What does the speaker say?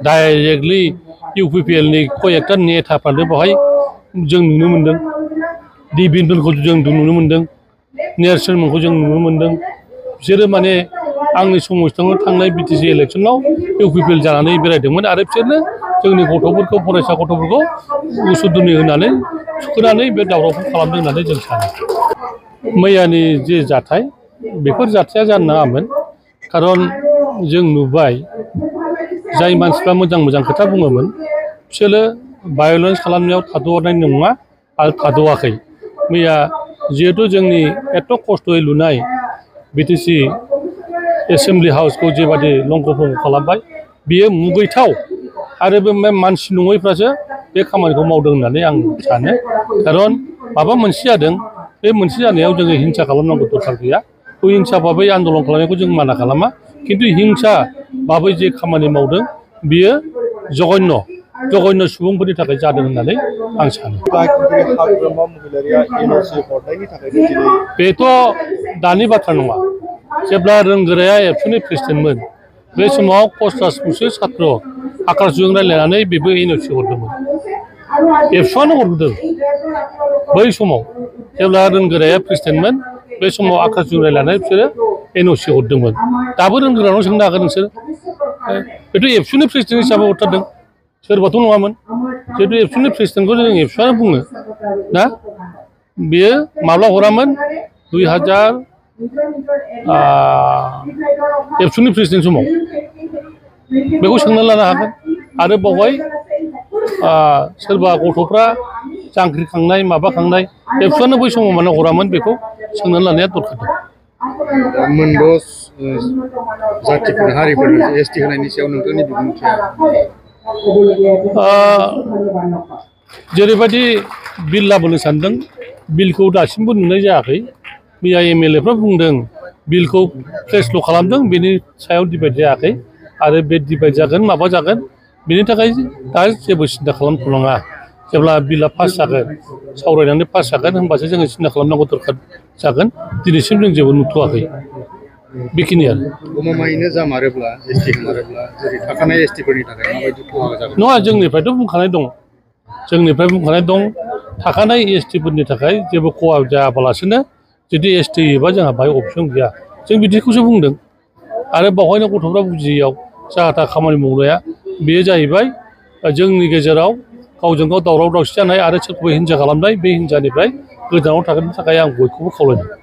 directly UPPL नि कयेकटा नेताफ्रानो बेवहाय जों नुनो मोन्दों दिबिनफोरखौ जों नुनो मोन्दों नेरसोनखौ जों नुनो मोन्दों बिसोरो माने आंनि समस्थियाव थांनाय BTC इलेक्सनाव UPPL जानानै बेरायदोंमोन आरो बिसोरनो जोंनि गथ'फोरखौ फरायसा गथ'फोरखौ उसुदुनि होनानै सुखोनानै बे दावरावखौ खालामदों होननानै जों सानो मैयानि जे जाथाय बेफोर जाथाया जानो नाङामोन खारन जों नुबाय जाय मानसिफ्रा मोजां खोथा बुङोमोन बिसोरो भायलेन्स खालामनायाव थाद'नाय नङा आरो थाद'आखै मैया जिहेतु जोंनि एथ' खस्थ'यै लुनाय BTC एसेम्बलि हाउसखौ जेबादि लंखफंख खालामबाय बियो मुगैथाव आरो बे मानसि नङैफ्रासो बे खामानिखौ मावदों होननानै आं सानो खारन माबा मोनसे जादों बे मोनसे जानायाव जोङो हिंसा खालामनांगौ दरखार गैया हिंसा भाबै आन्दलन खालामनायखौ जों माना खालामा खिन्थु हिंसा भाबै जे खामानि मावदों बियो जघन्य सुबुंफोरनि थाखाय जादों होननानै आं सानो बेथ' दानि बाथ्रा नङा जेब्ला रोंगोराया एबसुनि प्रेसिडेन्टमोन बे समाव कस्टासखौसो छात्र आकाशजों रायज्लायनानै बेबो NOC हरदोंमोन एबसुआनो हरदों बै समाव जेब्ला रोंगोराया प्रेसिडेन्टमोन बे समाव आकाशजों रायज्लायनानै बिसोरो NOC हरदोंमोन दाबो रोंगोरानाव सोंनो हागोन नोंसोर बेथ' एबसुनि प्रेसिडेन्ट हिसाबै हरथारदों सोरबाथ' नङामोन जिहेतु एबसुनि प्रेसिडेन्टखौ जों एबसुआनो बुङो ना बेयो माब्ला हरामोन 2000 एबसुनि प्रेसिडेन्ट समाव बेखौ सोंना लानो हागोन आरो बावहाय सोरबा गथ'फ्रा जांख्रिखांनाय माबाखांनाय एबसुआनो बै समाव मानो हरामोन बेखौ सोंनानै लानाया दरखार दं मोनद' जातिफोर हारिफोरनो ST होनायनि सायाव नोंथांनि बिबुंथिया जेरैबायदि बिल लाबोनो सानदों बिलखौ दासिमबो नुनाय जायाखै मैया MLAफ्रा बुंदों बिलखौ फ्रेसल' खालामदों बेनि सायाव डिबेट जायाखै आरो बे डिबेट जागोन माबा जागोन बेनि थाखाय दा जेबो सिन्था खालामथ'नाङा जेब्ला बिलआ पास जागोन सावरायनानै पास जागोन होनबासो जोङो सिन्था खालामनांगौ दरखार जागोन दिनैसिम जों जेबो नुथ'वाखै बेखिनियानो गमामायैनो जामारोब्ला ST गोमारोब्ला जेरै थाखानाय STफोरनि थाखाय माबायदि खहा जागोन नङा जोंनिफ्रायथ' बुंखानाय दं थाखानाय STफोरनि थाखाय जेबो खहा जायाबालासिनो जुदि ST होयोबा जोंहा बाहाय अपसन गैया जों बिदिखौसो बुंदों आरो बावहायनो गथ'फ्रा बुजियैयाव जाहा थाहा खामानि मावनाया बेयो जाहैबाय जोंनि गेजेराव गावजों गाव दावराव दावसि जानाय आरो सोरखौबा हिंसा खालामनाय बे हिंसानिफ्राय गोजानाव थागोननि थाखाय आं बयखौबो खावलायदों